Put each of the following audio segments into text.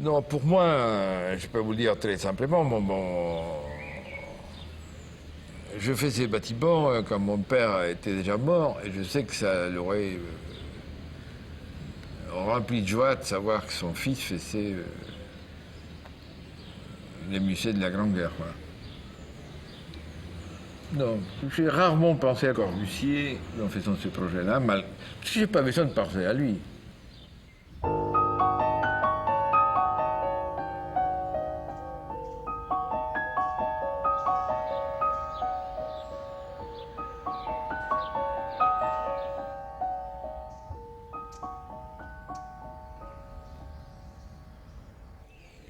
Non, pour moi, je peux vous le dire très simplement, je fais ces bâtiments quand mon père était déjà mort, et je sais que ça l'aurait rempli de joie de savoir que son fils faisait les musées de la Grande Guerre. Voilà. Non, j'ai rarement pensé à Corbusier en faisant ce projet-là, parce que j'ai pas besoin de penser à lui.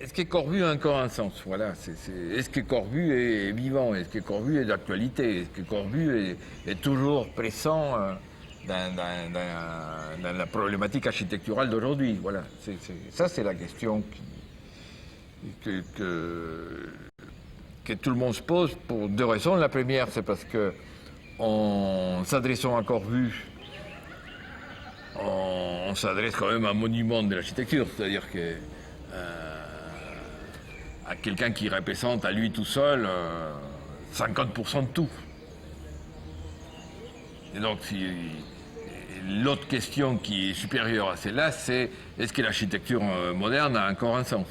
Est-ce que Corbu a encore un sens? Voilà. Est-ce que Corbu est vivant? Est-ce que Corbu est d'actualité? Est-ce que Corbu est toujours pressant dans la problématique architecturale d'aujourd'hui? Voilà. Ça, c'est la question que tout le monde se pose pour deux raisons. La première, c'est parce que en s'adressant à Corbu, on s'adresse quand même à un monument de l'architecture, c'est-à-dire que à quelqu'un qui représente à lui tout seul 50% de tout. Et donc, l'autre question qui est supérieure à celle-là, c'est est-ce que l'architecture moderne a encore un sens?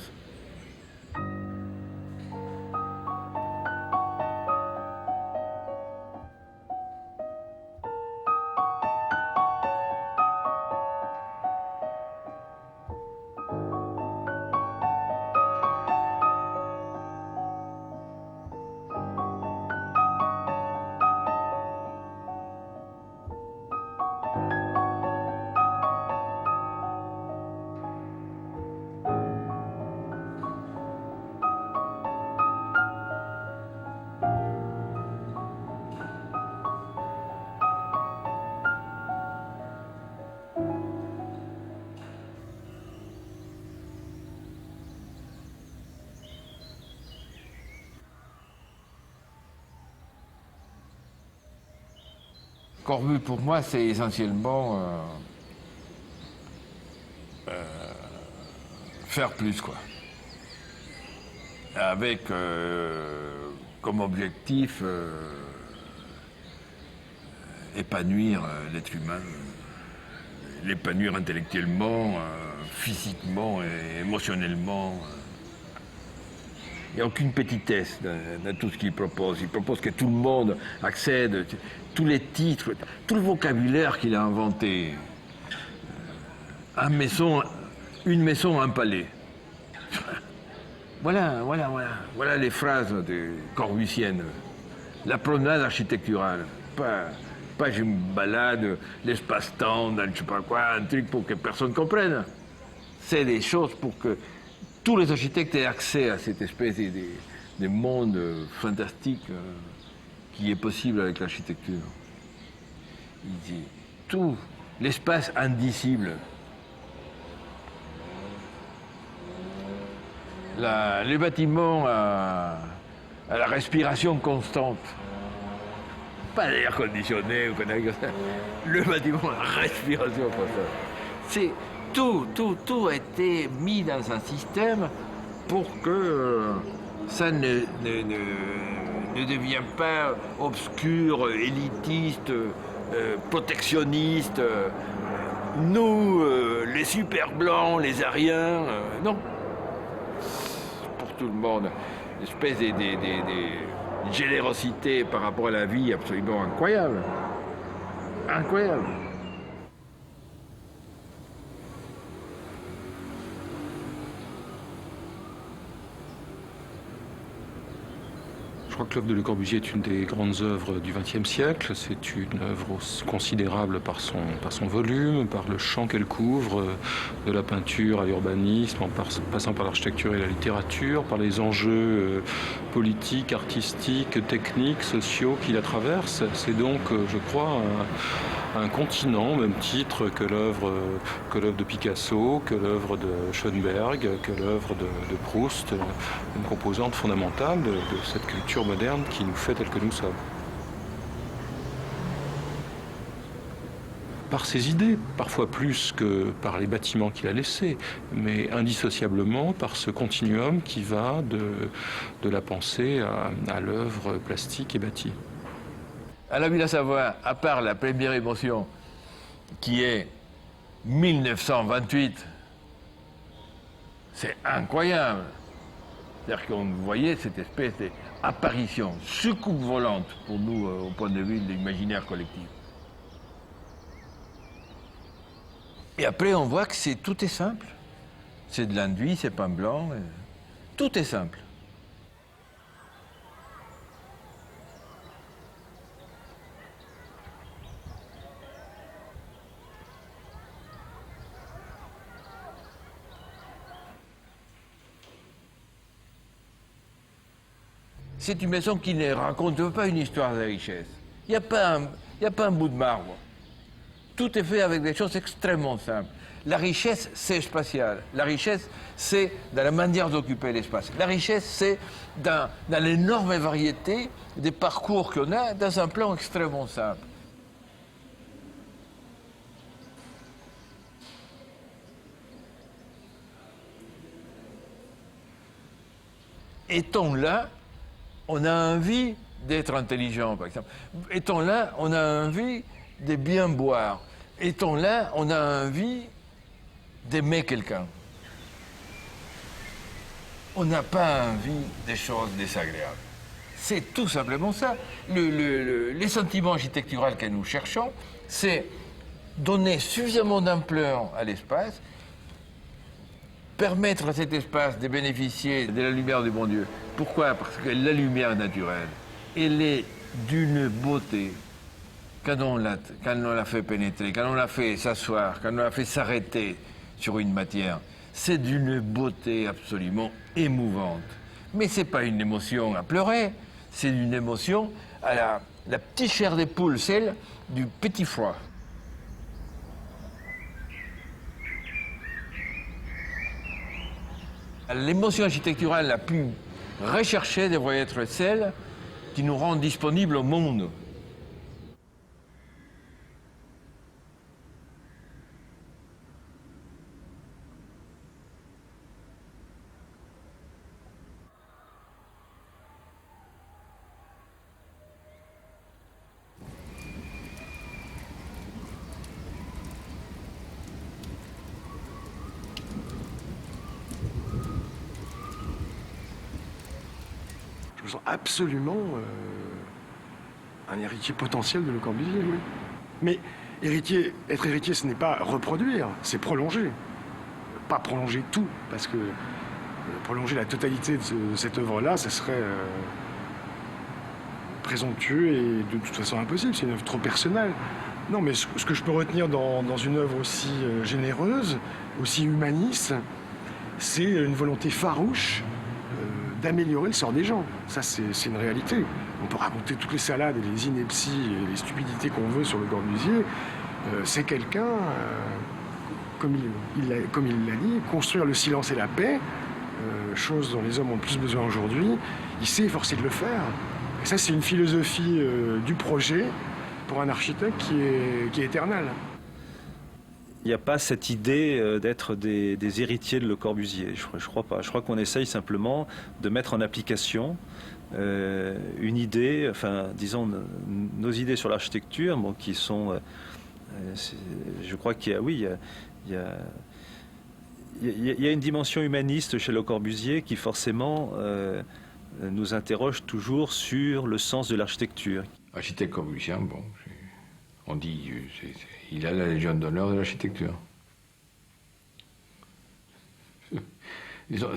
Corbu, pour moi, c'est essentiellement faire plus, quoi. Avec comme objectif épanouir l'être humain, l'épanouir intellectuellement, physiquement et émotionnellement. Il n'y a aucune petitesse dans tout ce qu'il propose. Il propose que tout le monde accède, tous les titres, tout le vocabulaire qu'il a inventé. Une maison, un palais. Voilà les phrases corbusiennes. La promenade architecturale. Pas je me balade, l'espace-temps, je ne sais pas quoi, un truc pour que personne comprenne. C'est des choses pour que tous les architectes aient accès à cette espèce de monde fantastique qui est possible avec l'architecture. Il dit tout, l'espace indicible. Les bâtiments à la respiration constante. Pas l'air conditionné ou quoi. Le bâtiment à la respiration constante. C'est tout a été mis dans un système pour que ça ne devienne pas obscur, élitiste, protectionniste. Nous, les super blancs, les ariens, non. Pour tout le monde, une espèce de générosité par rapport à la vie absolument incroyable. Incroyable. Je crois que l'œuvre de Le Corbusier est une des grandes œuvres du XXe siècle. C'est une œuvre considérable par son volume, par le champ qu'elle couvre, de la peinture à l'urbanisme, en passant par l'architecture et la littérature, par les enjeux politiques, artistiques, techniques, sociaux qui la traversent. C'est donc, je crois, un continent, au même titre que l'œuvre de Picasso, que l'œuvre de Schoenberg, que l'œuvre de Proust, une composante fondamentale de cette culture moderne qui nous fait tels que nous sommes. par ses idées, parfois plus que par les bâtiments qu'il a laissés, mais indissociablement par ce continuum qui va de la pensée à l'œuvre plastique et bâtie. À la Villa Savoie, à part la première émotion qui est 1928, c'est incroyable. C'est-à-dire qu'on voyait cette espèce d'apparition, soucoupe volante pour nous au point de vue de l'imaginaire collectif. Et après, on voit que tout est simple. C'est de l'enduit, c'est pain blanc, tout est simple. C'est une maison qui ne raconte pas une histoire de richesse. Il n'y a pas un bout de marbre. Tout est fait avec des choses extrêmement simples. La richesse, c'est spatial. La richesse, c'est dans la manière d'occuper l'espace. La richesse, c'est dans l'énorme variété des parcours qu'on a dans un plan extrêmement simple. Étant là, on a envie d'être intelligent, par exemple. Étant là, on a envie de bien boire. Étant là, on a envie d'aimer quelqu'un. On n'a pas envie des choses désagréables. C'est tout simplement ça. Les sentiments architecturaux que nous cherchons, c'est donner suffisamment d'ampleur à l'espace, permettre à cet espace de bénéficier de la lumière du bon Dieu. Pourquoi? Parce que la lumière naturelle, elle est d'une beauté. Quand on l'a fait pénétrer, quand on l'a fait s'asseoir, quand on l'a fait s'arrêter sur une matière, c'est d'une beauté absolument émouvante. Mais ce n'est pas une émotion à pleurer, c'est une émotion à la petite chair des poules, celle du petit froid. L'émotion architecturale la plus recherchée devrait être celle qui nous rend disponibles au monde. Je me sens absolument un héritier potentiel de Le Corbusier, oui. Mais être héritier, ce n'est pas reproduire, c'est prolonger. Pas prolonger tout, parce que prolonger la totalité de cette œuvre-là, ça serait présomptueux et de toute façon impossible, c'est une œuvre trop personnelle. Non, mais ce que je peux retenir dans une œuvre aussi généreuse, aussi humaniste, c'est une volonté farouche d'améliorer le sort des gens. Ça, c'est une réalité. On peut raconter toutes les salades et les inepties et les stupidités qu'on veut sur Le Corbusier. C'est quelqu'un, comme il l'a dit, construire le silence et la paix, chose dont les hommes ont le plus besoin aujourd'hui. Il s'est efforcé de le faire. Et ça, c'est une philosophie du projet pour un architecte qui est éternelle. Il n'y a pas cette idée d'être des héritiers de Le Corbusier. Je crois pas. Je crois qu'on essaye simplement de mettre en application une idée, enfin, disons, nos idées sur l'architecture, bon, qui sont... je crois qu'il y a, oui, il y a une dimension humaniste chez Le Corbusier qui, forcément, nous interroge toujours sur le sens de l'architecture. Architecte corbusien, bon, on dit il a la Légion d'honneur de l'architecture. Disons,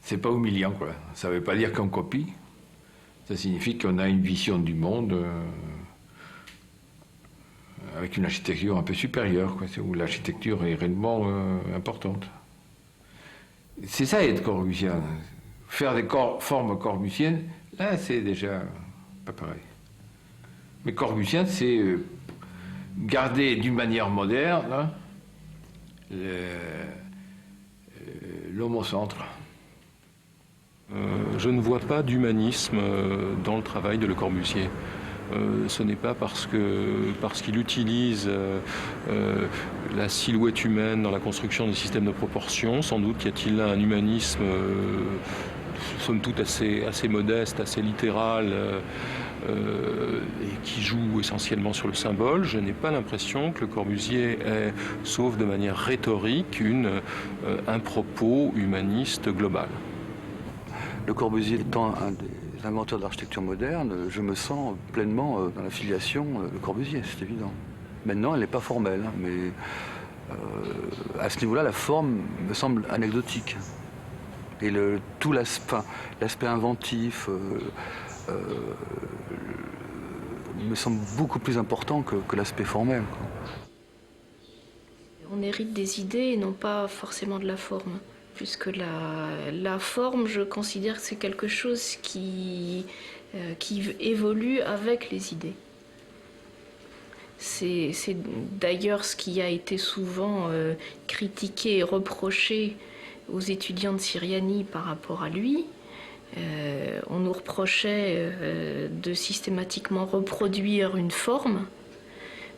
c'est pas humiliant, quoi. Ça ne veut pas dire qu'on copie. Ça signifie qu'on a une vision du monde avec une architecture un peu supérieure, quoi, où l'architecture est réellement importante. C'est ça être corbusien. Faire des formes corbusiennes, là, c'est déjà pas pareil. Mais corbusien, c'est garder d'une manière moderne hein, l'homme au centre. Je ne vois pas d'humanisme dans le travail de Le Corbusier. ce n'est pas parce qu'il utilise la silhouette humaine dans la construction des systèmes de proportion. Sans doute y a-t-il là un humanisme somme toute assez modeste, assez littéral, et qui joue essentiellement sur le symbole. Je n'ai pas l'impression que Le Corbusier ait, sauf de manière rhétorique, un propos humaniste global. Le Corbusier étant un des inventeurs de l'architecture moderne, je me sens pleinement dans la filiation Le Corbusier, c'est évident. Maintenant, elle n'est pas formelle, hein, mais à ce niveau-là, la forme me semble anecdotique. Et tout l'aspect inventif me semble beaucoup plus important que l'aspect formel, quoi. On hérite des idées et non pas forcément de la forme. Puisque la forme, je considère que c'est quelque chose qui évolue avec les idées. C'est d'ailleurs ce qui a été souvent critiqué et reproché aux étudiants de Siriani par rapport à lui. On nous reprochait de systématiquement reproduire une forme,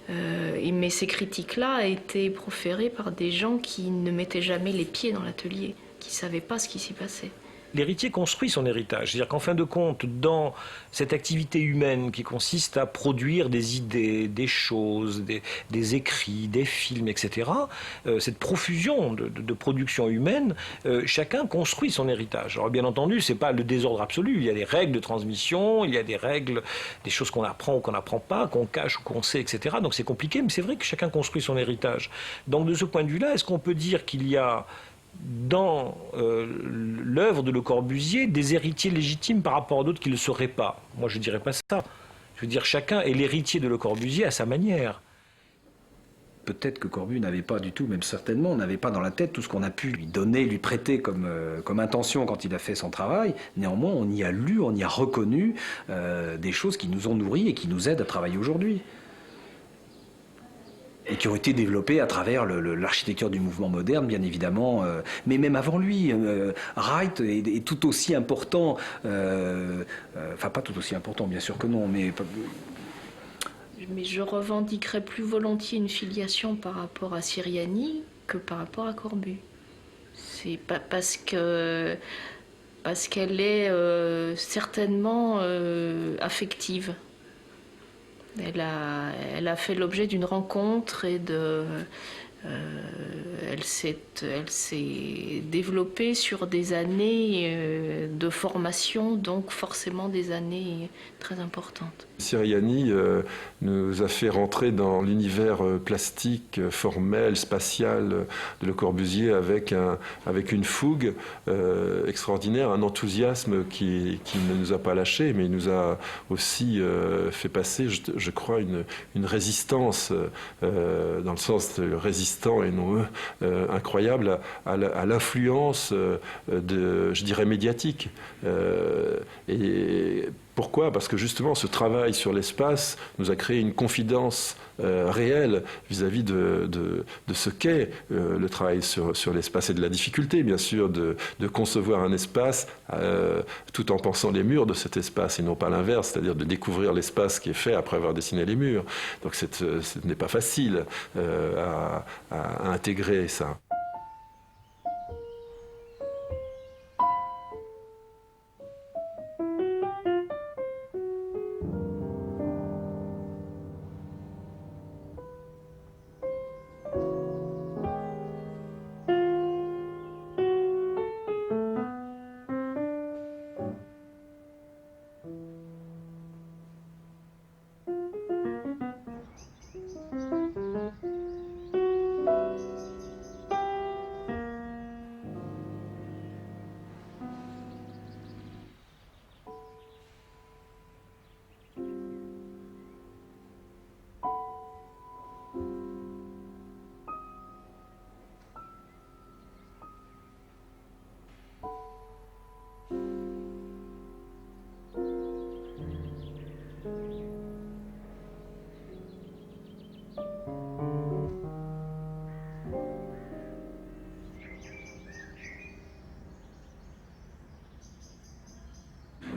mais ces critiques-là étaient proférées par des gens qui ne mettaient jamais les pieds dans l'atelier, qui ne savaient pas ce qui s'y passait. L'héritier construit son héritage, c'est-à-dire qu'en fin de compte, dans cette activité humaine qui consiste à produire des idées, des choses, des écrits, des films, etc., cette profusion de production humaine, chacun construit son héritage. Alors bien entendu, ce n'est pas le désordre absolu, il y a des règles de transmission, il y a des règles, des choses qu'on apprend ou qu'on n'apprend pas, qu'on cache ou qu'on sait, etc. Donc c'est compliqué, mais c'est vrai que chacun construit son héritage. Donc de ce point de vue-là, est-ce qu'on peut dire qu'il y a dans l'œuvre de Le Corbusier des héritiers légitimes par rapport à d'autres qui ne le seraient pas? Moi, je ne dirais pas ça. Je veux dire, chacun est l'héritier de Le Corbusier à sa manière. Peut-être que Corbu n'avait pas du tout, même certainement, n'avait pas dans la tête tout ce qu'on a pu lui donner, lui prêter comme intention quand il a fait son travail. Néanmoins, on y a lu, on y a reconnu des choses qui nous ont nourris et qui nous aident à travailler aujourd'hui. Et qui ont été développés à travers l'architecture du mouvement moderne, bien évidemment. Mais même avant lui, Wright est tout aussi important. Enfin, pas tout aussi important, bien sûr que non, mais je revendiquerais plus volontiers une filiation par rapport à Siriani que par rapport à Corbu. C'est pas parce qu'elle est certainement affective. Elle a fait l'objet d'une rencontre et elle s'est développée sur des années de formation, donc forcément des années très importantes. Siriani nous a fait rentrer dans l'univers plastique, formel, spatial de Le Corbusier avec une fougue extraordinaire, un enthousiasme qui ne nous a pas lâchés, mais il nous a aussi fait passer, je crois, une résistance, dans le sens de résistant et non incroyable, à l'influence je dirais, médiatique. Et pourquoi? Parce que justement, ce travail sur l'espace nous a créé une confidence réelle vis-à-vis de ce qu'est le travail sur l'espace et de la difficulté, bien sûr, de concevoir un espace tout en pensant les murs de cet espace et non pas l'inverse, c'est-à-dire de découvrir l'espace qui est fait après avoir dessiné les murs. Donc ce n'est pas facile à intégrer ça.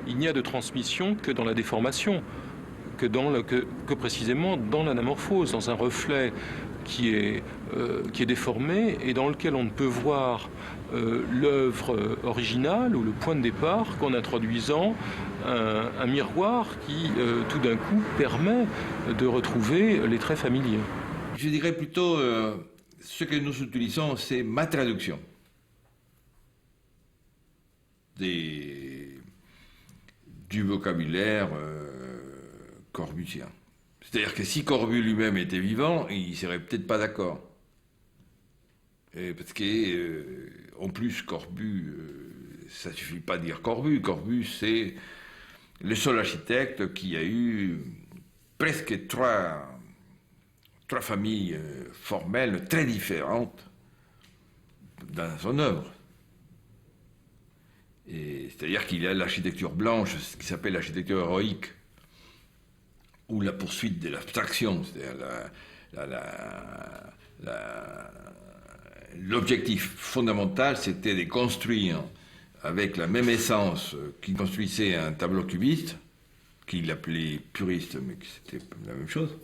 Il n'y a de transmission que dans la déformation. que précisément dans l'anamorphose, dans un reflet qui est déformé et dans lequel on ne peut voir l'œuvre originale ou le point de départ qu'en introduisant un miroir qui, tout d'un coup, permet de retrouver les traits familiers. Je dirais plutôt, ce que nous utilisons, c'est ma traduction du vocabulaire corbusien. C'est-à-dire que si Corbus lui-même était vivant, il ne serait peut-être pas d'accord. Parce que, en plus, Corbus, ça ne suffit pas de dire Corbus. Corbus, c'est le seul architecte qui a eu presque trois familles formelles très différentes dans son œuvre. C'est-à-dire qu'il y a l'architecture blanche, ce qui s'appelle l'architecture héroïque, ou la poursuite de l'abstraction, c'est-à-dire l'objectif fondamental, c'était de construire avec la même essence qu'il construisait un tableau cubiste, qu'il appelait puriste, mais que c'était la même chose,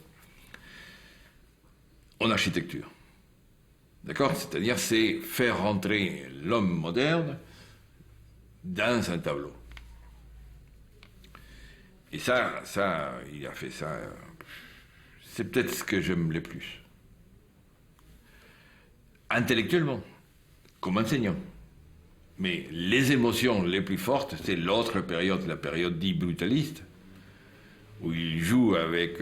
en architecture. D'accord? C'est-à-dire, c'est faire rentrer l'homme moderne dans un tableau. Et ça, il a fait ça. C'est peut-être ce que j'aime le plus. Intellectuellement, comme enseignant. Mais les émotions les plus fortes, c'est l'autre période, la période dite brutaliste, où il joue avec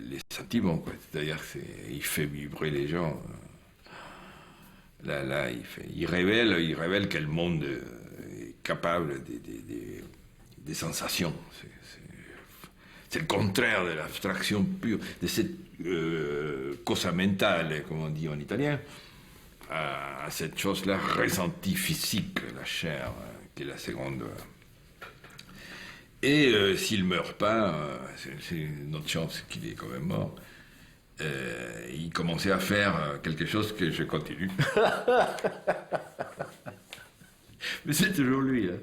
les sentiments, quoi. C'est-à-dire qu'il fait vibrer les gens. Là, il révèle quel monde est capable des sensations. C'est le contraire de l'abstraction pure, de cette cosa mentale, comme on dit en italien, à cette chose-là ressentie physique, la chair, qui est la seconde. Et s'il ne meurt pas, c'est une autre chance qu'il est quand même mort. Il commençait à faire quelque chose que je continue. Mais c'est toujours lui, hein.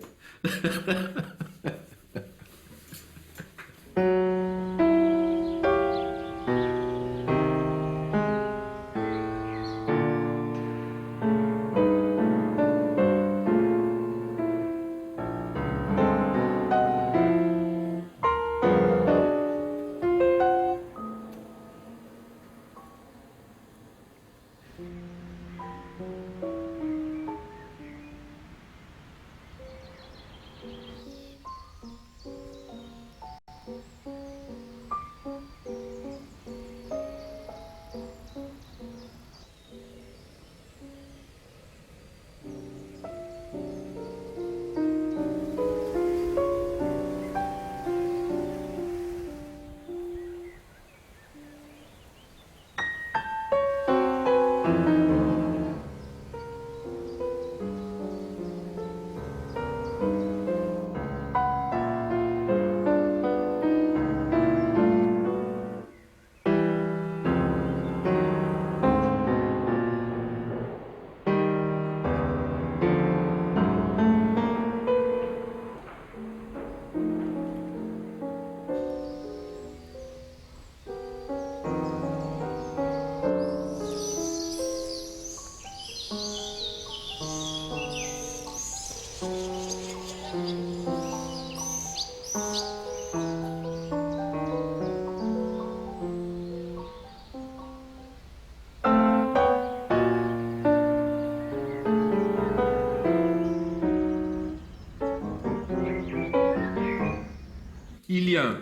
Il y a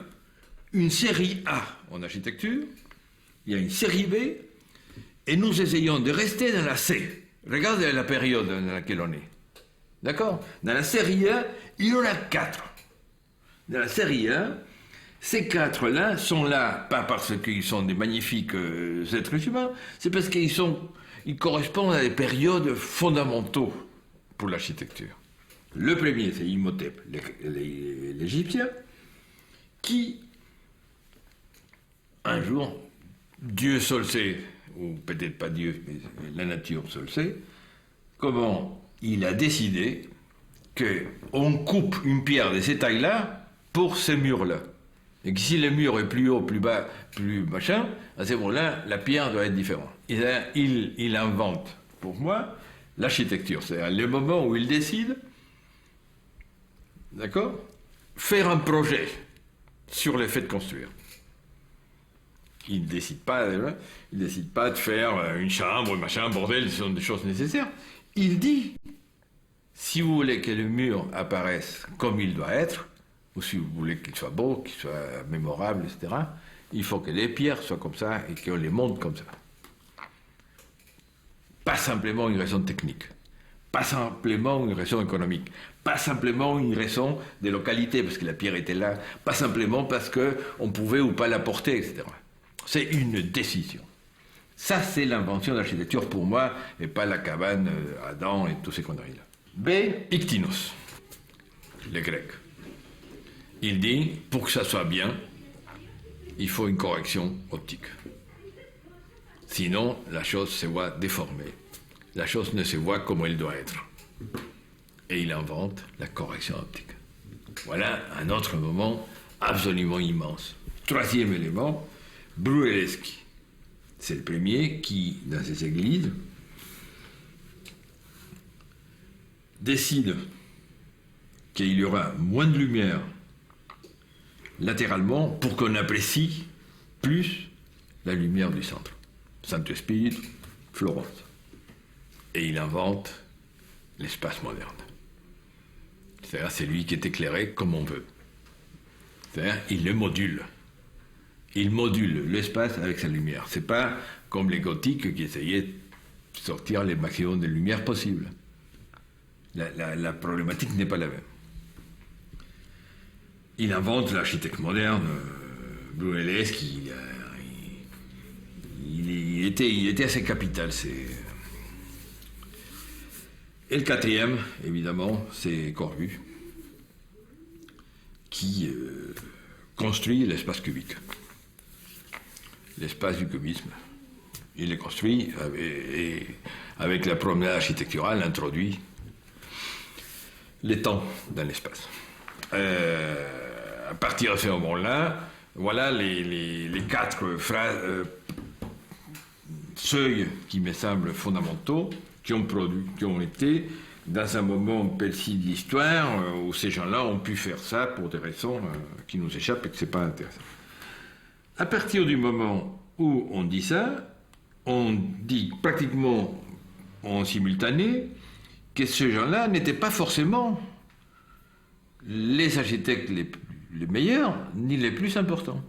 une série A en architecture, il y a une série B, et nous essayons de rester dans la C. Regardez la période dans laquelle on est. D'accord? Dans la série A, il y en a 4. Dans la série A, ces 4-là sont là, pas parce qu'ils sont des magnifiques êtres humains, c'est parce qu'ils correspondent à des périodes fondamentaux pour l'architecture. Le premier, c'est Imhotep, l'Égyptien, qui, un jour, Dieu seul sait, ou peut-être pas Dieu, mais la nature seule sait, comment il a décidé qu'on coupe une pierre de cette taille-là pour ces murs-là. Et que si le mur est plus haut, plus bas, plus machin, à ce moment-là, la pierre doit être différente. Il invente, pour moi, l'architecture. C'est-à-dire le moment où il décide, d'accord, faire un projet sur le fait de construire. Il ne décide pas de faire une chambre, machin, un bordel, ce sont des choses nécessaires. Il dit, si vous voulez que le mur apparaisse comme il doit être, ou si vous voulez qu'il soit beau, qu'il soit mémorable, etc., il faut que les pierres soient comme ça et qu'on les monte comme ça. Pas simplement une raison technique, pas simplement une raison économique, pas simplement une raison de localité, parce que la pierre était là, pas simplement parce qu'on pouvait ou pas la porter, etc. C'est une décision. Ça, c'est l'invention de l'architecture pour moi, et pas la cabane Adam et tous ces conneries-là. B. Iktinos, le grec. Il dit, pour que ça soit bien, il faut une correction optique. Sinon, la chose se voit déformée. La chose ne se voit comme elle doit être. Et il invente la correction optique. Voilà un autre moment absolument immense. Troisième élément, Brunelleschi. C'est le premier qui, dans ses églises, décide qu'il y aura moins de lumière latéralement pour qu'on apprécie plus la lumière du centre. Saint-Esprit, Florence. Et il invente l'espace moderne. C'est-à-dire, c'est lui qui est éclairé comme on veut. C'est-à-dire, il le module. Il module l'espace avec sa lumière. C'est pas comme les gothiques qui essayaient de sortir les maximum de lumière possible. La problématique n'est pas la même. Il invente l'architecte moderne, Brunelleschi, il était assez capital. Et le quatrième, évidemment, c'est Corbu, qui construit l'espace cubique. L'espace du cubisme. Il est construit avec la promenade architecturale, introduit les temps dans l'espace. À partir de ce moment-là, voilà les quatre seuils qui me semblent fondamentaux, qui ont été dans un moment précis de l'histoire où ces gens-là ont pu faire ça pour des raisons qui nous échappent et que c'est pas intéressant. À partir du moment où on dit ça, on dit pratiquement en simultané que ces gens-là n'étaient pas forcément les architectes les meilleurs ni les plus importants.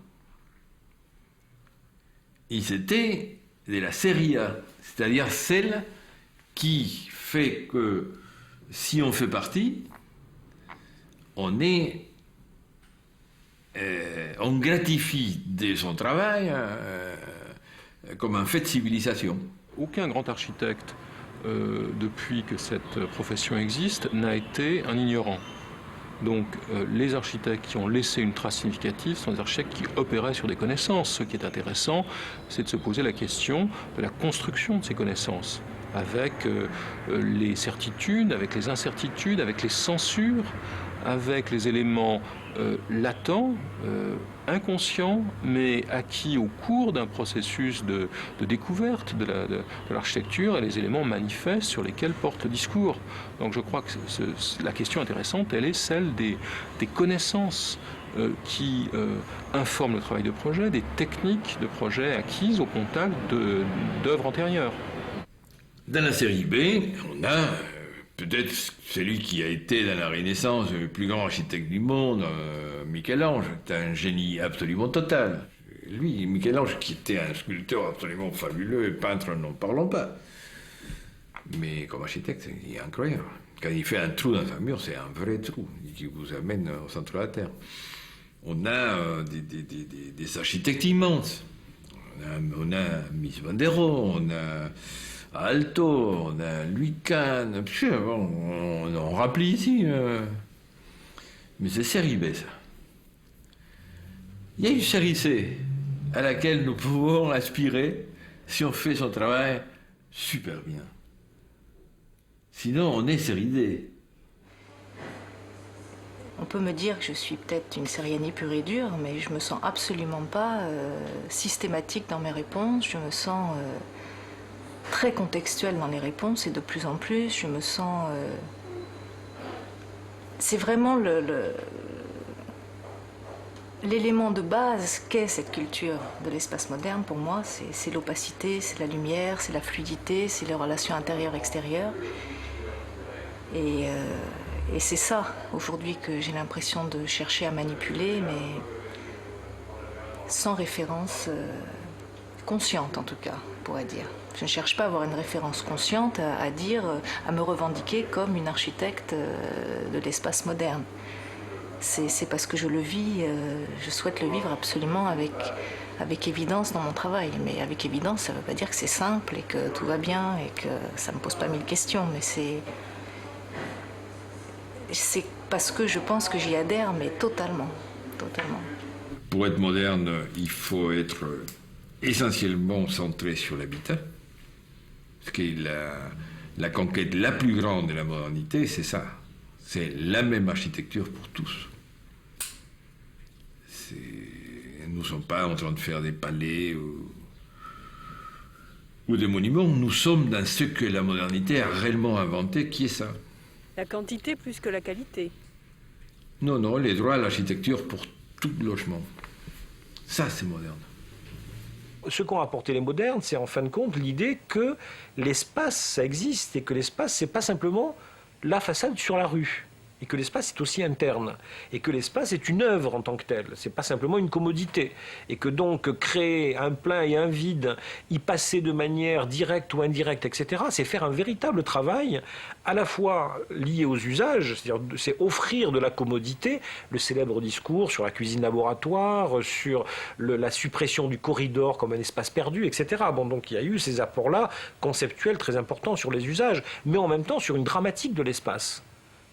Ils étaient de la série A, c'est-à-dire celle qui fait que si on fait partie, on gratifie de son travail comme un fait de civilisation. Aucun grand architecte, depuis que cette profession existe, n'a été un ignorant. Donc les architectes qui ont laissé une trace significative sont des architectes qui opéraient sur des connaissances. Ce qui est intéressant, c'est de se poser la question de la construction de ces connaissances, avec les certitudes, avec les incertitudes, avec les censures, avec les éléments latents, inconscients, mais acquis au cours d'un processus de découverte de l'architecture et les éléments manifestes sur lesquels porte le discours. Donc je crois que la question intéressante, elle est celle des connaissances qui informent le travail de projet, des techniques de projet acquises au contact d'œuvres antérieures. Dans la série B, on a peut-être celui qui a été dans la Renaissance le plus grand architecte du monde, Michel-Ange, c'est un génie absolument total. Lui, Michel-Ange, qui était un sculpteur absolument fabuleux, et peintre, n'en parlons pas. Mais comme architecte, il est incroyable. Quand il fait un trou dans un mur, c'est un vrai trou qui vous amène au centre de la Terre. On a des architectes immenses. On a Mies van der Rohe, on a Aalto, on a Louis Kahn, on en rappelle ici. Mais c'est série B, ça. Il y a une série C à laquelle nous pouvons aspirer si on fait son travail super bien. Sinon, on est série D. On peut me dire que je suis peut-être une Seriani pure et dure, mais je me sens absolument pas systématique dans mes réponses. Je me sens très contextuelle dans les réponses et de plus en plus, je me sens... c'est vraiment l'élément de base qu'est cette culture de l'espace moderne. Pour moi, c'est l'opacité, c'est la lumière, c'est la fluidité, c'est les relations intérieures-extérieures. Et c'est ça, aujourd'hui, que j'ai l'impression de chercher à manipuler, mais sans référence consciente, en tout cas, on pourrait dire. Je ne cherche pas à avoir une référence consciente, à dire, à me revendiquer comme une architecte de l'espace moderne. C'est parce que je le vis, je souhaite le vivre absolument avec évidence dans mon travail. Mais avec évidence, ça ne veut pas dire que c'est simple et que tout va bien et que ça ne me pose pas mille questions, mais c'est parce que je pense que j'y adhère, mais totalement. Pour être moderne, il faut être essentiellement centré sur l'habitat. Parce que la conquête la plus grande de la modernité, c'est ça. C'est la même architecture pour tous. Nous ne sommes pas en train de faire des palais ou des monuments. Nous sommes dans ce que la modernité a réellement inventé, qui est ça. La quantité plus que la qualité. Non, les droits à l'architecture pour tout logement. Ça, c'est moderne. Ce qu'ont apporté les modernes, c'est en fin de compte l'idée que l'espace, ça existe, et que l'espace, c'est pas simplement la façade sur la rue, et que l'espace est aussi interne, et que l'espace est une œuvre en tant que telle, c'est pas simplement une commodité, et que donc créer un plein et un vide, y passer de manière directe ou indirecte, etc., c'est faire un véritable travail, à la fois lié aux usages, c'est-à-dire c'est offrir de la commodité, le célèbre discours sur la cuisine laboratoire, sur la suppression du corridor comme un espace perdu, etc. Bon, donc il y a eu ces apports-là conceptuels très importants sur les usages, mais en même temps sur une dramatique de l'espace.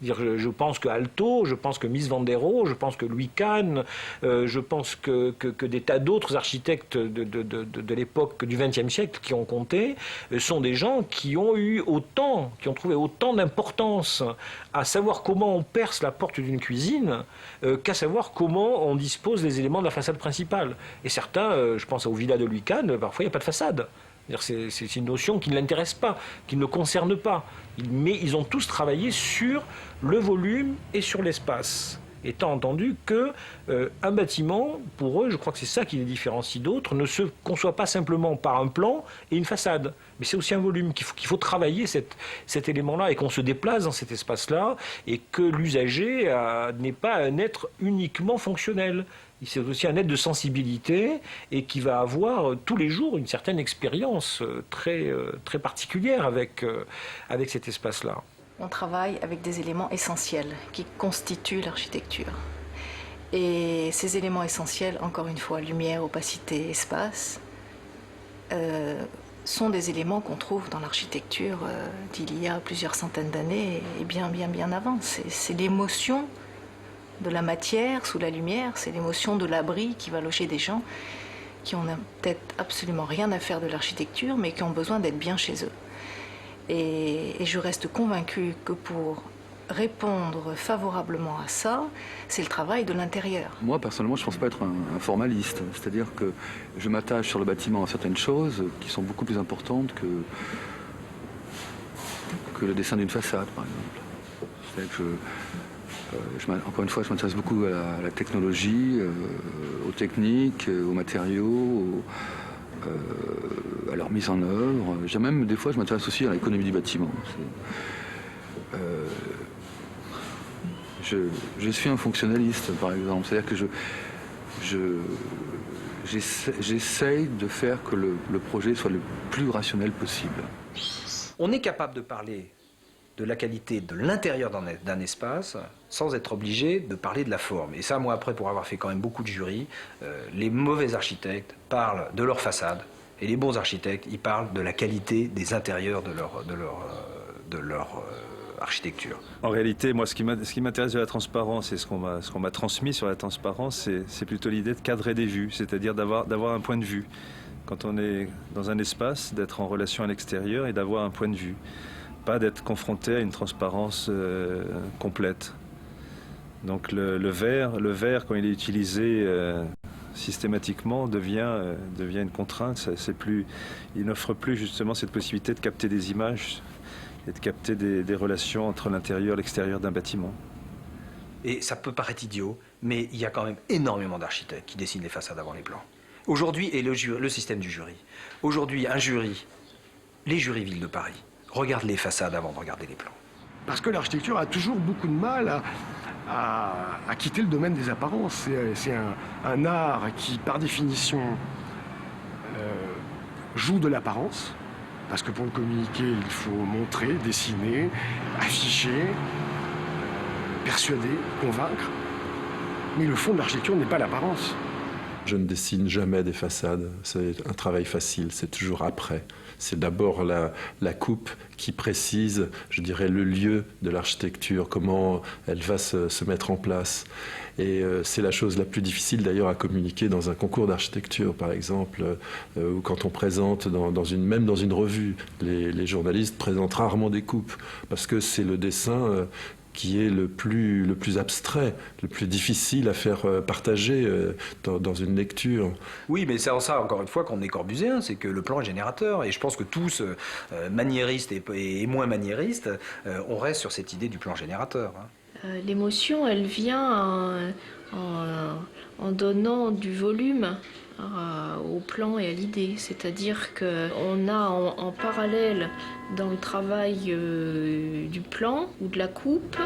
Je pense que Alto, je pense que Mies van der Rohe, je pense que Louis Kahn, je pense que des tas d'autres architectes de l'époque du XXe siècle qui ont compté, sont des gens qui ont trouvé autant d'importance à savoir comment on perce la porte d'une cuisine qu'à savoir comment on dispose des éléments de la façade principale. Et certains, je pense aux villas de Louis Kahn, parfois il n'y a pas de façade. C'est une notion qui ne l'intéresse pas, qui ne le concerne pas. Mais ils ont tous travaillé sur le volume et sur l'espace. Étant entendu qu'un bâtiment, pour eux, je crois que c'est ça qui les différencie d'autres, ne se conçoit pas simplement par un plan et une façade. Mais c'est aussi un volume, qu'il faut travailler cet élément-là et qu'on se déplace dans cet espace-là et que l'usager n'est pas un être uniquement fonctionnel. C'est aussi un être de sensibilité et qui va avoir tous les jours une certaine expérience très particulière avec cet espace-là. On travaille avec des éléments essentiels qui constituent l'architecture. Et ces éléments essentiels, encore une fois, lumière, opacité, espace, sont des éléments qu'on trouve dans l'architecture d'il y a plusieurs centaines d'années et bien avant. C'est l'émotion de la matière sous la lumière, c'est l'émotion de l'abri qui va loger des gens qui ont peut-être absolument rien à faire de l'architecture, mais qui ont besoin d'être bien chez eux. Et je reste convaincue que pour répondre favorablement à ça, c'est le travail de l'intérieur. Moi, personnellement, je ne pense pas être un formaliste. C'est-à-dire que je m'attache sur le bâtiment à certaines choses qui sont beaucoup plus importantes que le dessin d'une façade, par exemple. C'est-à-dire que encore une fois, je m'intéresse beaucoup à la technologie, aux techniques, aux matériaux, à leur mise en œuvre. Même des fois, je m'intéresse aussi à l'économie du bâtiment. Je suis un fonctionnaliste, par exemple. C'est-à-dire que j'essaye de faire que le projet soit le plus rationnel possible. On est capable de parler de la qualité de l'intérieur d'un espace sans être obligé de parler de la forme. Et ça, moi, après, pour avoir fait quand même beaucoup de jurys, les mauvais architectes parlent de leur façade et les bons architectes, ils parlent de la qualité des intérieurs de leur architecture. En réalité, moi, ce qui m'intéresse de la transparence et ce qu'on m'a transmis sur la transparence, c'est plutôt l'idée de cadrer des vues, c'est-à-dire d'avoir un point de vue. Quand on est dans un espace, d'être en relation à l'extérieur et d'avoir un point de vue. Pas d'être confronté à une transparence complète. Donc le verre, quand il est utilisé systématiquement, devient une contrainte. Il n'offre plus justement cette possibilité de capter des images et de capter des relations entre l'intérieur et l'extérieur d'un bâtiment. Et ça peut paraître idiot, mais il y a quand même énormément d'architectes qui dessinent les façades avant les plans. Aujourd'hui, et le système du jury. Aujourd'hui, les jurys Ville de Paris regardent les façades avant de regarder les plans. Parce que l'architecture a toujours beaucoup de mal à quitter le domaine des apparences. C'est un art qui, par définition, joue de l'apparence. Parce que pour le communiquer, il faut montrer, dessiner, afficher, persuader, convaincre. Mais le fond de l'architecture n'est pas l'apparence. Je ne dessine jamais des façades, c'est un travail facile, c'est toujours après. C'est d'abord la coupe qui précise, je dirais, le lieu de l'architecture, comment elle va se mettre en place. Et c'est la chose la plus difficile d'ailleurs à communiquer dans un concours d'architecture, par exemple, ou quand on présente même dans une revue. Les journalistes présentent rarement des coupes, parce que c'est le dessin qui est le plus abstrait, le plus difficile à faire partager dans une lecture. Oui, mais c'est en ça, encore une fois, qu'on est corbusien, c'est que le plan est générateur. Et je pense que tous, maniéristes et moins maniéristes, on reste sur cette idée du plan générateur. L'émotion, elle vient en donnant du volume au plan et à l'idée. C'est-à-dire qu'on a en parallèle dans le travail du plan ou de la coupe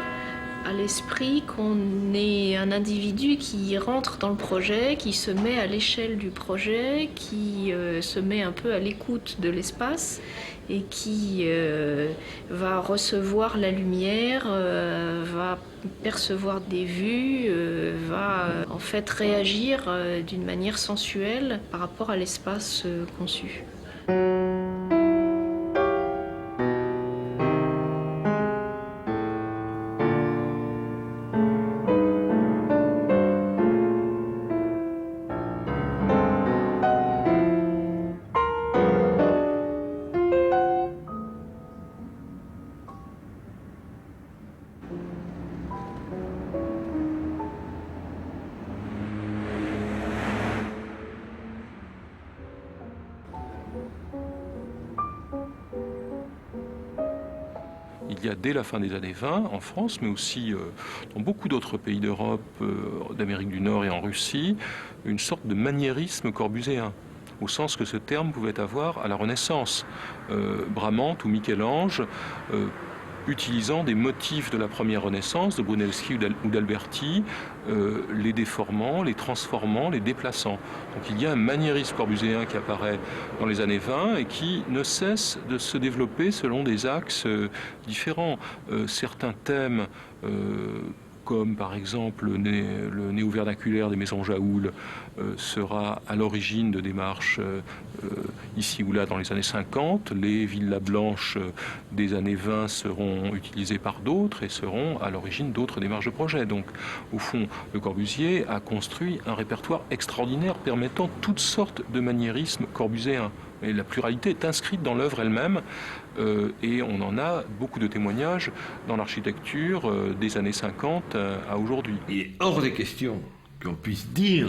à l'esprit qu'on est un individu qui rentre dans le projet, qui se met à l'échelle du projet, qui se met un peu à l'écoute de l'espace et qui va recevoir la lumière, va percevoir des vues, va en fait réagir d'une manière sensuelle par rapport à l'espace conçu. Il y a dès la fin des années 20 en France, mais aussi dans beaucoup d'autres pays d'Europe, d'Amérique du Nord et en Russie, une sorte de maniérisme corbuséen, au sens que ce terme pouvait avoir à la Renaissance. Bramante ou Michel-Ange, utilisant des motifs de la première Renaissance, de Brunelleschi ou d'Alberti, les déformant, les transformant, les déplaçant. Donc il y a un maniérisme corbuséen qui apparaît dans les années 20 et qui ne cesse de se développer selon des axes différents. Certains thèmes, comme par exemple le néo-vernaculaire des maisons Jaoul, sera à l'origine de démarches ici ou là dans les années 50. Les villas blanches des années 20 seront utilisées par d'autres et seront à l'origine d'autres démarches de projet. Donc, au fond, Le Corbusier a construit un répertoire extraordinaire permettant toutes sortes de maniérismes corbuséens. Et la pluralité est inscrite dans l'œuvre elle-même et on en a beaucoup de témoignages dans l'architecture des années 50 à aujourd'hui. Il est hors des questions qu'on puisse dire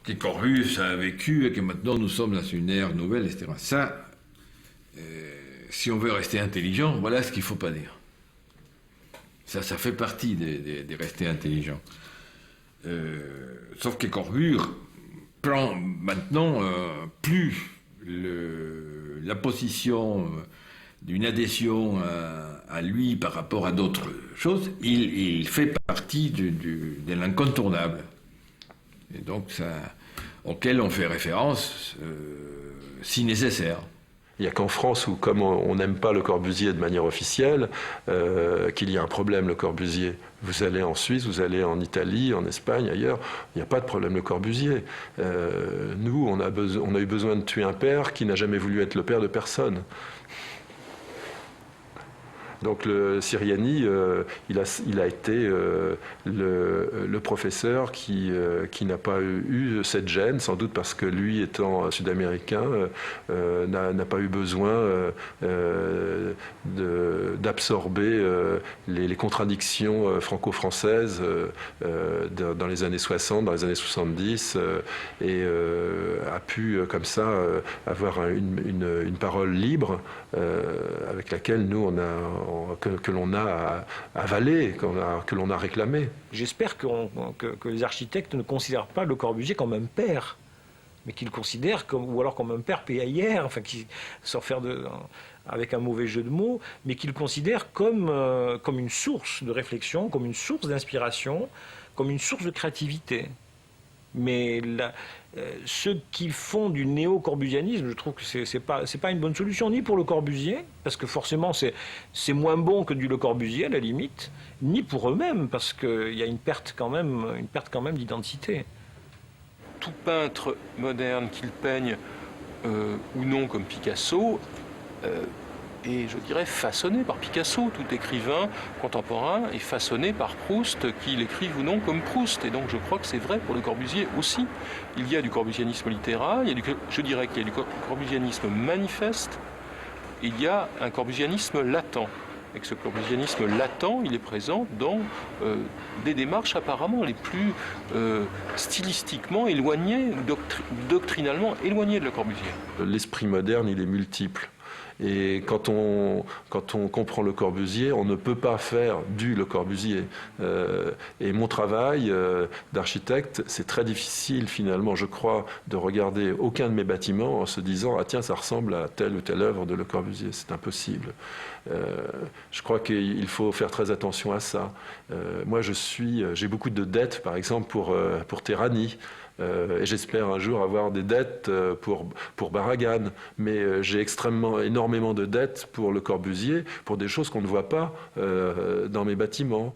que Corbusier a vécu et que maintenant nous sommes dans une ère nouvelle, etc. Ça, si on veut rester intelligent, voilà ce qu'il ne faut pas dire. Ça fait partie de rester intelligent. Sauf que Corbusier prend maintenant plus la position d'une adhésion à lui par rapport à d'autres choses. Il fait partie de l'incontournable. Et donc, auquel on fait référence si nécessaire. Il n'y a qu'en France où, comme on n'aime pas le Corbusier de manière officielle, qu'il y a un problème, le Corbusier. Vous allez en Suisse, vous allez en Italie, en Espagne, ailleurs, il n'y a pas de problème, le Corbusier. Nous, on a eu besoin de tuer un père qui n'a jamais voulu être le père de personne. Donc le Siriani, il a été le professeur qui n'a pas eu cette gêne, sans doute parce que lui, étant sud-américain, n'a pas eu besoin d'absorber les contradictions franco-françaises dans les années 60, dans les années 70, et a pu comme ça avoir une parole libre avec laquelle nous que l'on a avalé, que l'on a réclamé. J'espère que les architectes ne considèrent pas Le Corbusier comme un père, mais qu'ils le considèrent ou alors comme un père PAIR, enfin, sans faire avec un mauvais jeu de mots, mais qu'ils le considèrent comme une source de réflexion, comme une source d'inspiration, comme une source de créativité. Mais ceux qui font du néo-corbusianisme, je trouve que c'est pas une bonne solution, ni pour Le Corbusier, parce que forcément c'est moins bon que du Le Corbusier à la limite, ni pour eux-mêmes, parce qu'il y a une perte quand même d'identité. Tout peintre moderne qu'il peigne ou non comme Picasso est, je dirais, façonné par Picasso. Tout écrivain contemporain est façonné par Proust, qu'il écrive ou non comme Proust. Et donc je crois que c'est vrai pour Le Corbusier aussi. Il y a du corbusianisme littéraire, je dirais qu'il y a du corbusianisme manifeste, et il y a un corbusianisme latent. Et que ce corbusianisme latent, il est présent dans des démarches apparemment les plus stylistiquement éloignées, doctrinalement éloignées de Le Corbusier. L'esprit moderne, il est multiple. Et quand on comprend Le Corbusier, on ne peut pas faire du Le Corbusier. Et mon travail d'architecte, c'est très difficile finalement, je crois, de regarder aucun de mes bâtiments en se disant « Ah tiens, ça ressemble à telle ou telle œuvre de Le Corbusier ». C'est impossible. Je crois qu'il faut faire très attention à ça. Moi, j'ai beaucoup de dettes, par exemple, pour Terrani. Et j'espère un jour avoir des dettes pour Barragan. Mais j'ai énormément de dettes pour Le Corbusier, pour des choses qu'on ne voit pas dans mes bâtiments.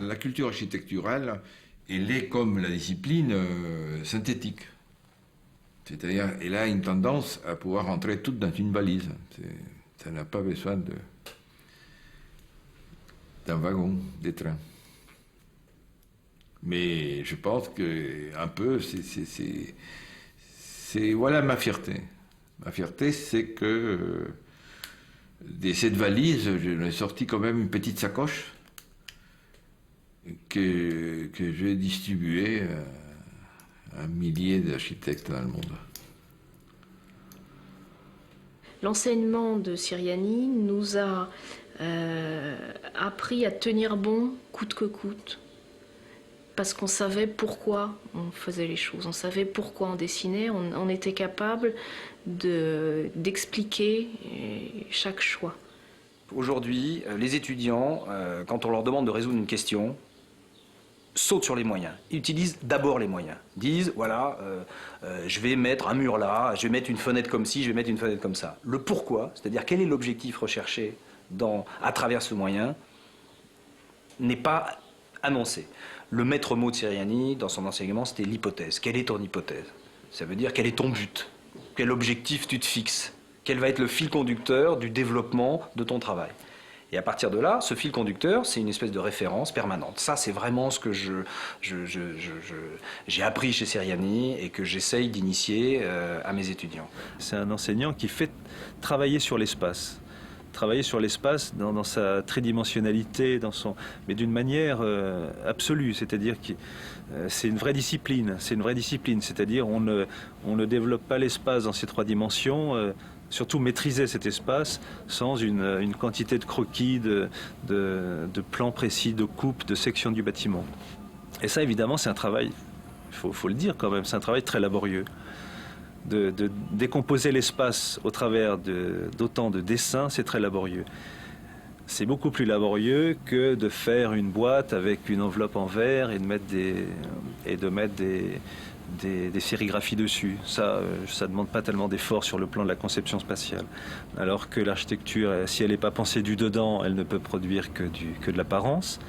La culture architecturale, elle est comme la discipline synthétique. C'est-à-dire, elle a une tendance à pouvoir rentrer toute dans une valise. Ça n'a pas besoin d'un wagon, des trains. Mais je pense que un peu, c'est voilà ma fierté. Ma fierté, c'est que de cette valise, je ai sorti quand même une petite sacoche que j'ai distribuée à un millier d'architectes dans le monde. L'enseignement de Siriani nous a appris à tenir bon coûte que coûte, parce qu'on savait pourquoi on faisait les choses, on savait pourquoi on dessinait, on était capable d'expliquer chaque choix. Aujourd'hui, les étudiants, quand on leur demande de résoudre une question, sautent sur les moyens. Ils utilisent d'abord les moyens. Ils disent, voilà, je vais mettre un mur là, je vais mettre une fenêtre comme ci, je vais mettre une fenêtre comme ça. Le pourquoi, c'est-à-dire quel est l'objectif recherché à travers ce moyen, n'est pas annoncé. Le maître mot de Ciriani, dans son enseignement, c'était l'hypothèse. Quelle est ton hypothèse? Ça veut dire quel est ton but? Quel objectif tu te fixes? Quel va être le fil conducteur du développement de ton travail? Et à partir de là, ce fil conducteur, c'est une espèce de référence permanente. Ça, c'est vraiment ce que j'ai appris chez Ciriani et que j'essaye d'initier à mes étudiants. C'est un enseignant qui fait travailler sur l'espace. Travailler sur l'espace dans sa tridimensionnalité, mais d'une manière absolue, c'est-à-dire que c'est une vraie discipline. C'est une vraie discipline, c'est-à-dire on ne développe pas l'espace dans ces 3 dimensions. Surtout maîtriser cet espace sans une quantité de croquis, de plans précis, de coupes, de sections du bâtiment. Et ça, évidemment, c'est un travail, il faut le dire quand même, c'est un travail très laborieux. De décomposer l'espace au travers d'autant de dessins, c'est très laborieux. C'est beaucoup plus laborieux que de faire une boîte avec une enveloppe en verre et de mettre des sérigraphies dessus. Ça ne demande pas tellement d'efforts sur le plan de la conception spatiale. Alors que l'architecture, si elle n'est pas pensée du dedans, elle ne peut produire que de l'apparence.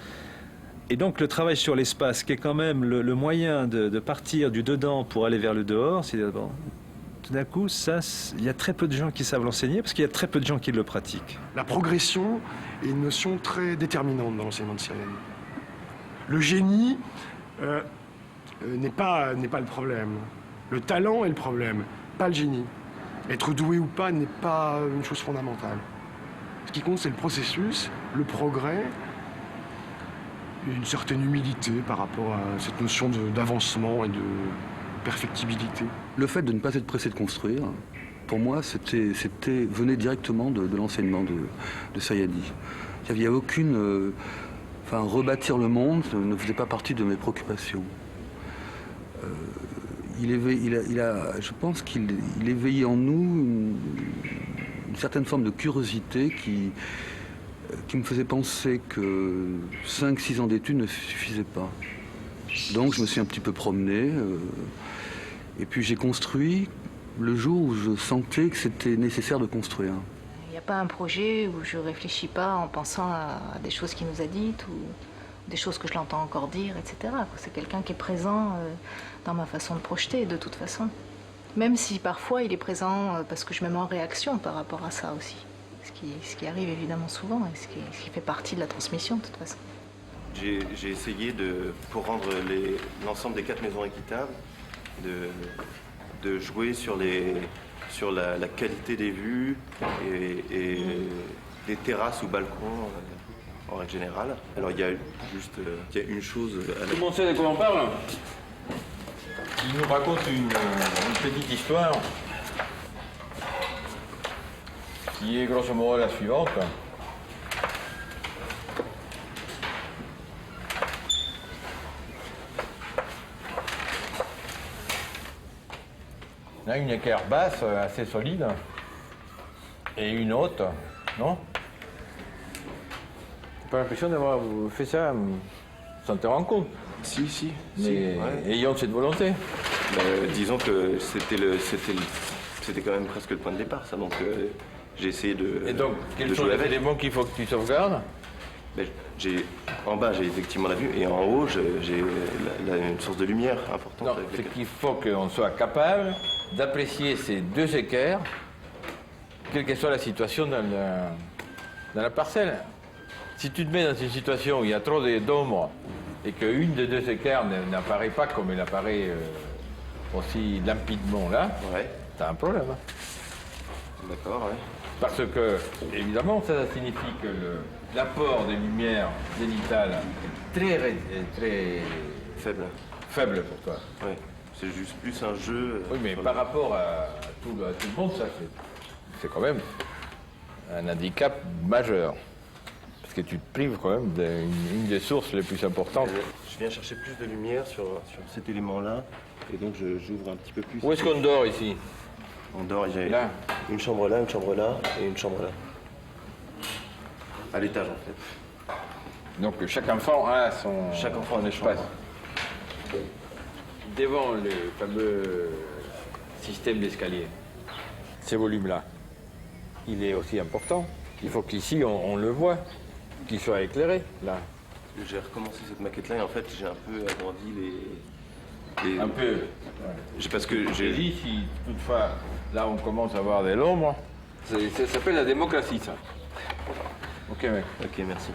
Et donc le travail sur l'espace, qui est quand même le moyen de partir du dedans pour aller vers le dehors, c'est bon, tout d'un coup, il y a très peu de gens qui savent l'enseigner parce qu'il y a très peu de gens qui le pratiquent. La progression est une notion très déterminante dans l'enseignement de Ciriani. Le génie n'est pas le problème. Le talent est le problème, pas le génie. Être doué ou pas n'est pas une chose fondamentale. Ce qui compte, c'est le processus, le progrès, une certaine humilité par rapport à cette notion d'avancement et de perfectibilité. Le fait de ne pas être pressé de construire, pour moi, venait directement de l'enseignement de Ciriani. Il n'y avait aucune... rebâtir le monde ne faisait pas partie de mes préoccupations. Je pense qu'il éveillait en nous une certaine forme de curiosité qui me faisait penser que 5-6 ans d'études ne suffisaient pas. Donc je me suis un petit peu promené et puis j'ai construit le jour où je sentais que c'était nécessaire de construire. Il n'y a pas un projet où je ne réfléchis pas en pensant à des choses qu'il nous a dites ou des choses que je l'entends encore dire, etc. C'est quelqu'un qui est présent dans ma façon de projeter, de toute façon. Même si parfois il est présent parce que je me mets en réaction par rapport à ça aussi. Ce qui arrive évidemment souvent et ce qui fait partie de la transmission, de toute façon. J'ai essayé, pour rendre l'ensemble des 4 maisons équitables, de jouer sur la qualité des vues et des terrasses ou balcons en règle générale. Alors il y a une chose... Tout le monde sait de quoi on parle? Il nous raconte une petite histoire qui est grosso modo la suivante. On a une équerre basse assez solide et une haute, non? J'ai pas l'impression d'avoir fait ça sans te rendre compte. Si. Mais ouais. Ayant cette volonté. Disons que c'était quand même presque le point de départ, ça. Donc j'ai essayé de. Et donc, quels sont les éléments qu'il faut que tu sauvegardes? En bas, j'ai effectivement la vue, et en haut, j'ai une source de lumière importante. Non, c'est qu'il faut qu'on soit capable d'apprécier ces 2 équerres, quelle que soit la situation dans la parcelle. Si tu te mets dans une situation où il y a trop d'ombre et qu'une des 2 équerres n'apparaît pas comme elle apparaît aussi limpidement là, ouais, t'as un problème. D'accord, ouais. Parce que, évidemment, ça signifie que l'apport des lumières zénitales est très faible pour toi. Oui, c'est juste plus un jeu. Oui, mais par rapport à tout le monde, ça, c'est quand même un handicap majeur. Parce que tu te prives quand même d'une des sources les plus importantes. Je viens chercher plus de lumière sur cet élément-là, et donc j'ouvre un petit peu plus. Où est-ce qu'on dort ici? On dort, il y a une chambre là, une chambre là et une chambre là. À l'étage en fait. Donc chaque enfant a son espace. devant le fameux système d'escalier, ce volume-là, il est aussi important. Il faut qu'ici, on le voit, qu'il soit éclairé, là. J'ai recommencé cette maquette-là et en fait, j'ai un peu agrandi les... Un peu. Parce que J'ai dit, si toutefois, là, on commence à voir de l'ombre, ça s'appelle la démocratie, ça. Ok, mec. Ok, merci.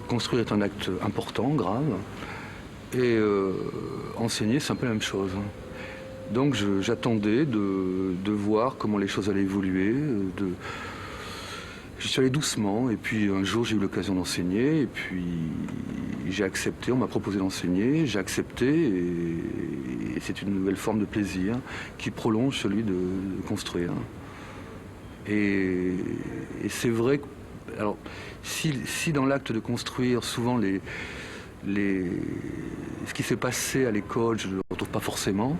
Construire est un acte important, grave, et enseigner, c'est un peu la même chose. Donc j'attendais de voir comment les choses allaient évoluer. Je suis allé doucement, et puis un jour j'ai eu l'occasion d'enseigner, et puis j'ai accepté, on m'a proposé d'enseigner, j'ai accepté, et c'est une nouvelle forme de plaisir qui prolonge celui de construire. Et c'est vrai que, alors, si dans l'acte de construire, souvent ce qui s'est passé à l'école, je ne le retrouve pas forcément.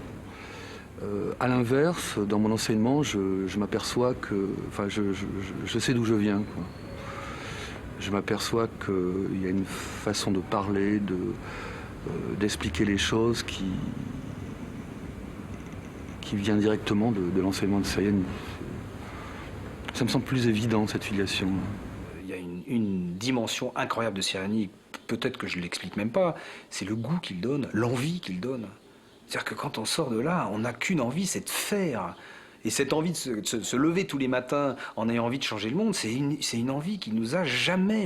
À l'inverse, dans mon enseignement, je m'aperçois que... Enfin, je sais d'où je viens, quoi. Je m'aperçois qu'il y a une façon de parler, d'expliquer les choses qui vient directement de l'enseignement de Seriani. Ça me semble plus évident, cette filiation. Il y a une dimension incroyable de Seriani, peut-être que je ne l'explique même pas, c'est le goût qu'il donne, l'envie qu'il donne. C'est-à-dire que quand on sort de là, on n'a qu'une envie, c'est de faire. Et cette envie de se lever tous les matins en ayant envie de changer le monde, c'est une envie qui nous a jamais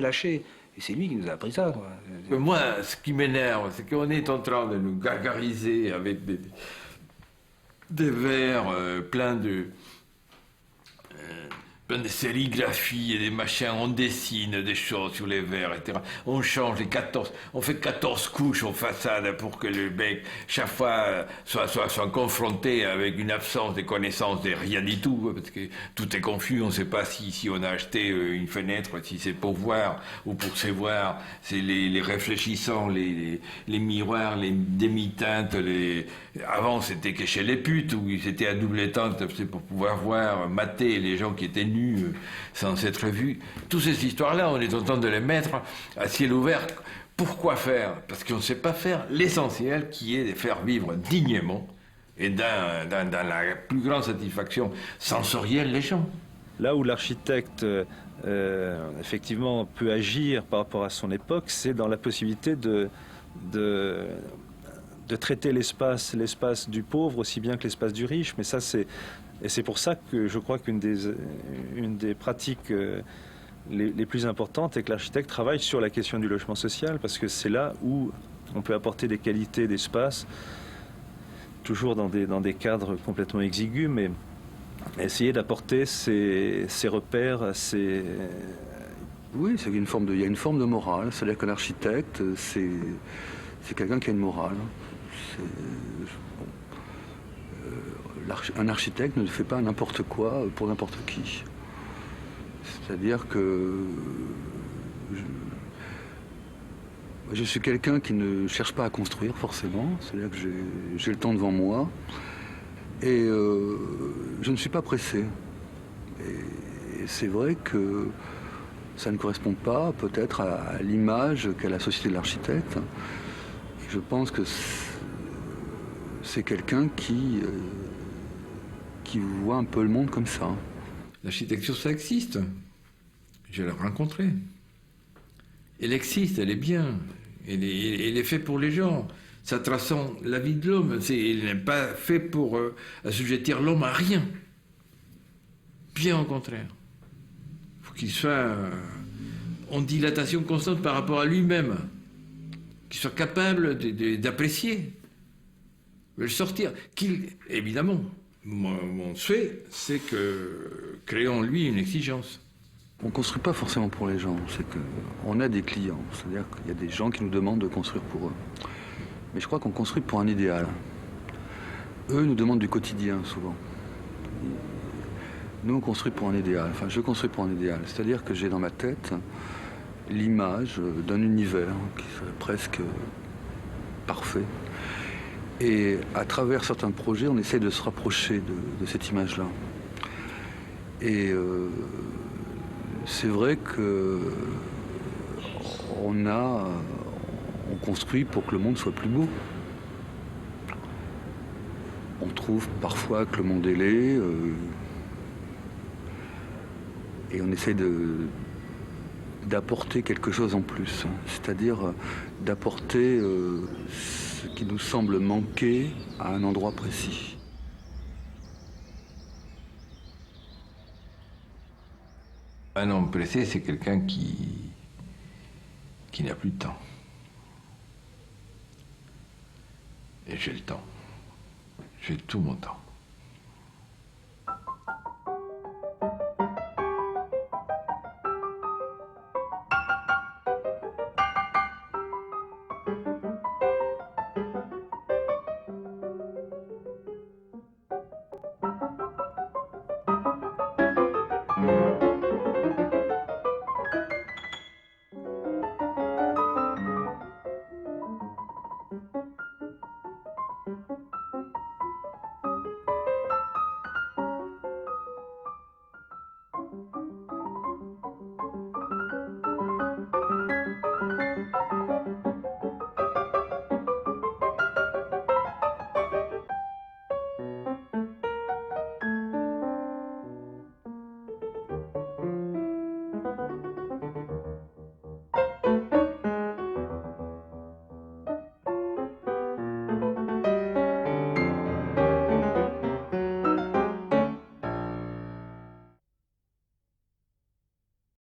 lâchés. Et c'est lui qui nous a appris ça, quoi. Moi, ce qui m'énerve, c'est qu'on est en train de nous gargariser avec des vers pleins de sérigraphies et des machins, on dessine des choses sur les verres, etc. On change on fait 14 couches aux façades pour que le mec, chaque fois, soit confronté avec une absence de connaissances de rien du tout, parce que tout est confus, on ne sait pas si on a acheté une fenêtre, si c'est pour voir ou pour se voir, c'est les réfléchissants, les miroirs, les demi-teintes, avant c'était que chez les putes, où c'était à double teinte, c'est pour pouvoir voir, mater les gens qui étaient nus, sans s'être vus. Toutes ces histoires-là, on est en train de les mettre à ciel ouvert. Pourquoi faire? Parce qu'on ne sait pas faire l'essentiel, qui est de faire vivre dignement et dans la plus grande satisfaction sensorielle les gens. Là où l'architecte, effectivement, peut agir par rapport à son époque, c'est dans la possibilité de traiter l'espace du pauvre aussi bien que l'espace du riche. Mais ça, et c'est pour ça que je crois qu'une des pratiques les plus importantes est que l'architecte travaille sur la question du logement social, parce que c'est là où on peut apporter des qualités d'espace, toujours dans des cadres complètement exigus, mais essayer d'apporter ces repères, Oui, il y a une forme de morale. C'est-à-dire qu'un architecte, c'est quelqu'un qui a une morale. Un architecte ne fait pas n'importe quoi pour n'importe qui. C'est-à-dire que je suis quelqu'un qui ne cherche pas à construire forcément. C'est-à-dire que j'ai le temps devant moi et je ne suis pas pressé. Et c'est vrai que ça ne correspond pas peut-être à l'image qu'a la société de l'architecte. Je pense que c'est quelqu'un qui voit un peu le monde comme ça. L'architecture, ça existe. Je l'ai rencontrée. Elle existe, elle est bien. Elle est faite pour les gens. Ça transcende la vie de l'homme. Elle n'est pas faite pour assujettir l'homme à rien. Bien au contraire. Il faut qu'il soit en dilatation constante par rapport à lui-même. Qu'il soit capable d'apprécier, de le sortir. Évidemment, mon souhait, c'est que créons en lui une exigence. On ne construit pas forcément pour les gens, c'est qu'on a des clients, c'est-à-dire qu'il y a des gens qui nous demandent de construire pour eux. Mais je crois qu'on construit pour un idéal. Eux nous demandent du quotidien, souvent. Nous, on construit pour un idéal, enfin je construis pour un idéal, c'est-à-dire que j'ai dans ma tête l'image d'un univers qui serait presque parfait. Et à travers certains projets, on essaie de se rapprocher de cette image-là. Et c'est vrai qu'on on construit pour que le monde soit plus beau. On trouve parfois que le monde est laid, et on essaie d'apporter quelque chose en plus, c'est-à-dire d'apporter ce qui nous semble manquer à un endroit précis. Un homme pressé, c'est quelqu'un qui n'a plus de temps. Et j'ai le temps. J'ai tout mon temps.